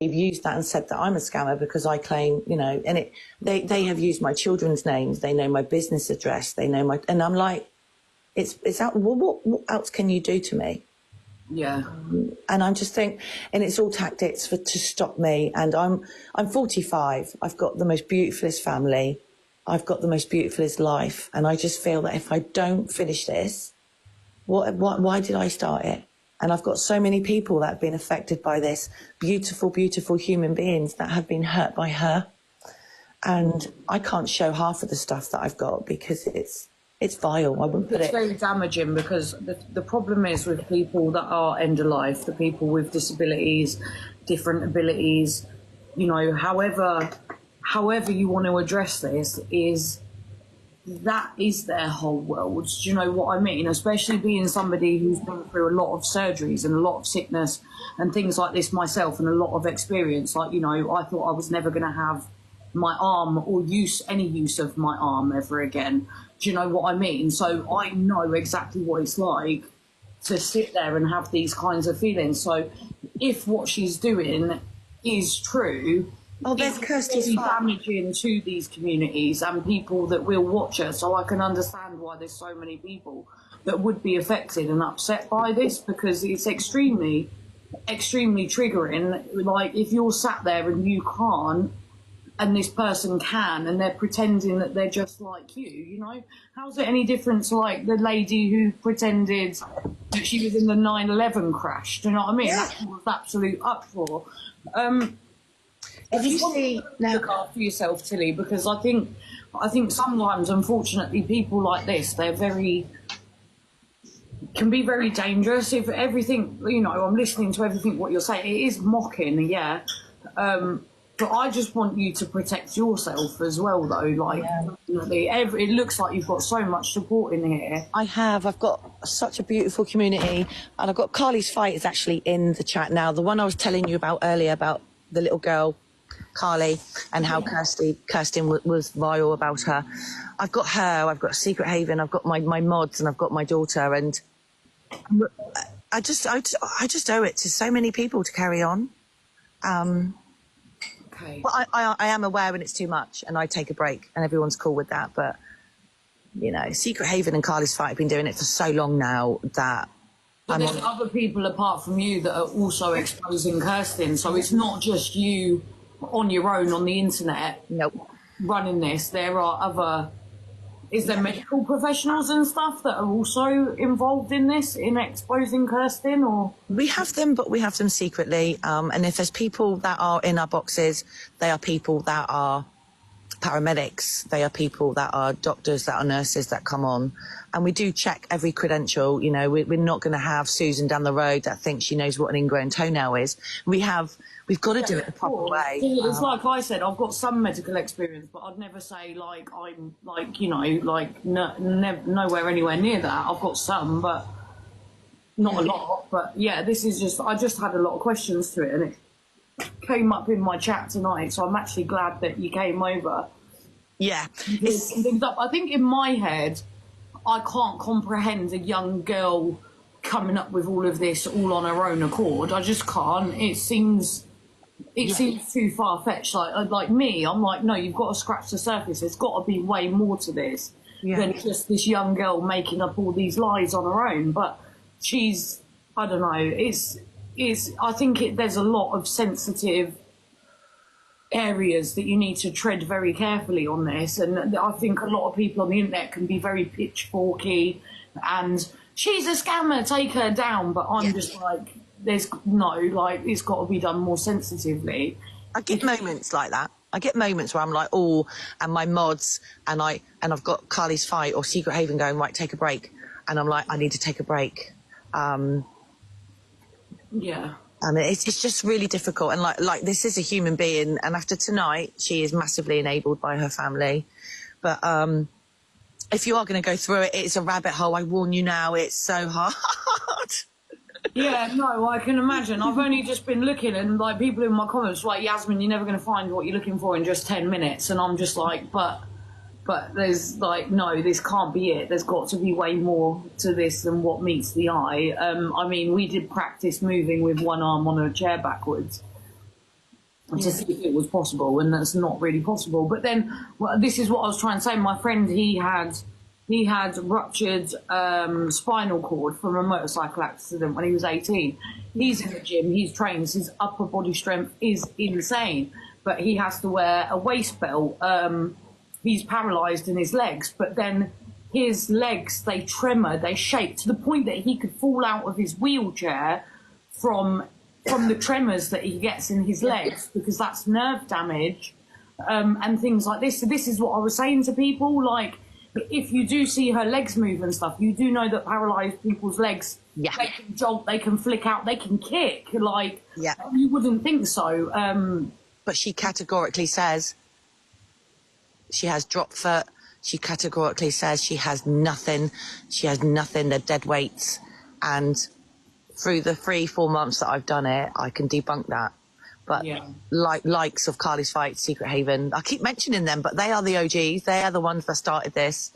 used that and said that I'm a scammer because I claim, you know, and they have used my children's names, they know my business address, they know my, and I'm like, it's out. What else can you do to me? Yeah. And I'm just think, and it's all tactics to stop me. And I'm 45. I've got the most beautifulest family. I've got the most beautifulest life. And I just feel that if I don't finish this, why did I start it? And I've got so many people that have been affected by this. Beautiful, beautiful human beings that have been hurt by her. And I can't show half of the stuff that I've got because it's vile. I wouldn't put it. It's very damaging because the problem is with people that are end of life, the people with disabilities, different abilities, you know, however you want to address this, that is their whole world. Do you know what I mean? Especially being somebody who's been through a lot of surgeries and a lot of sickness and things like this myself, and a lot of experience. Like, you know, I thought I was never going to have my arm or any use of my arm ever again. Do you know what I mean? So I know exactly what it's like to sit there and have these kinds of feelings. So if what she's doing is true, there's Kirsty's really damaging to these communities and people that will watch her. So I can understand why there's so many people that would be affected and upset by this, because it's extremely, extremely triggering. Like, if you're sat there and you can't, and this person can, and they're pretending that they're just like you know? How's it any different to, like, the lady who pretended that she was in the 9/11 crash? Do you know what I mean? Yeah. That was absolute uproar. If you see now, look after yourself, Tilly, because I think sometimes, unfortunately, people like this, can be very dangerous. If everything, you know, I'm listening to everything what you're saying, it is mocking, yeah. But I just want you to protect yourself as well, though. Like, definitely, it looks like you've got so much support in here. I've got such a beautiful community, and I've got Carly's Fight is actually in the chat now. The one I was telling you about earlier about the little girl, Carly, and how Kirsten was vile about her. I've got her, I've got Secret Haven, I've got my mods, and I've got my daughter, and I just owe it to so many people to carry on. Okay. But I am aware when it's too much, and I take a break, and everyone's cool with that. But, you know, Secret Haven and Carly's Fight have been doing it for so long now that... But there's other people apart from you that are also exposing Kirsten, so it's not just you on your own on the internet. Nope. Running this. There are other... Is there medical professionals and stuff that are also involved in this, in exposing Kirsten, or...? We have them, but we have them secretly. And if there's people that are in our boxes, they are people that are paramedics. They are people that are doctors, that are nurses that come on. And we do check every credential. You know, we're not going to have Susan down the road that thinks she knows what an ingrown toenail is. We've got to do it the proper way. It's like I said, I've got some medical experience, but I'd never say, like, I'm, like, you know, like, nowhere anywhere near that. I've got some, but not a lot. But, yeah, this is just, I just had a lot of questions to it, and it came up in my chat tonight, so I'm actually glad that you came over. Yeah. I think in my head, I can't comprehend a young girl coming up with all of this all on her own accord. I just can't. It seems too far-fetched. Like me, I'm like, no, you've got to scratch the surface. There's got to be way more to this than just this young girl making up all these lies on her own. But she's, I don't know, I think there's a lot of sensitive areas that you need to tread very carefully on this, and I think a lot of people on the internet can be very pitchforky and she's a scammer, take her down, but I'm just like, it's got to be done more sensitively. I get moments like that. I get moments where I'm like, oh, and my mods, and I've got Carly's Fight or Secret Haven going, right, take a break, and I'm like, I need to take a break. Yeah. And it's just really difficult. And like this is a human being. And after tonight, she is massively enabled by her family. But if you are going to go through it, it's a rabbit hole. I warn you now, it's so hard. Yeah, no, I can imagine. I've only just been looking, and like people in my comments like, Yasmin, you're never going to find what you're looking for in just 10 minutes. And I'm just like, but there's like, no, this can't be it. There's got to be way more to this than what meets the eye. I mean, we did practice moving with one arm on a chair backwards. to see if it was possible, and that's not really possible. But then, well, this is what I was trying to say. My friend, he had ruptured spinal cord from a motorcycle accident when he was 18. He's in the gym, he's trains, his upper body strength is insane, but he has to wear a waist belt. He's paralysed in his legs, but then his legs, they tremor, they shake to the point that he could fall out of his wheelchair from the tremors that he gets in his legs, because that's nerve damage, and things like this. So this is what I was saying to people, like, if you do see her legs move and stuff, you do know that paralysed people's legs, Yeah. they can jolt, they can flick out, they can kick, like, Yeah. you wouldn't think so. But she categorically says she has drop foot. She categorically says she has nothing. She has nothing. They're dead weights. And through the 3-4 months that I've done it, I can debunk that. But Yeah. likes of Carly's Fight, Secret Haven, I keep mentioning them, but they are the OGs. They are the ones that started this.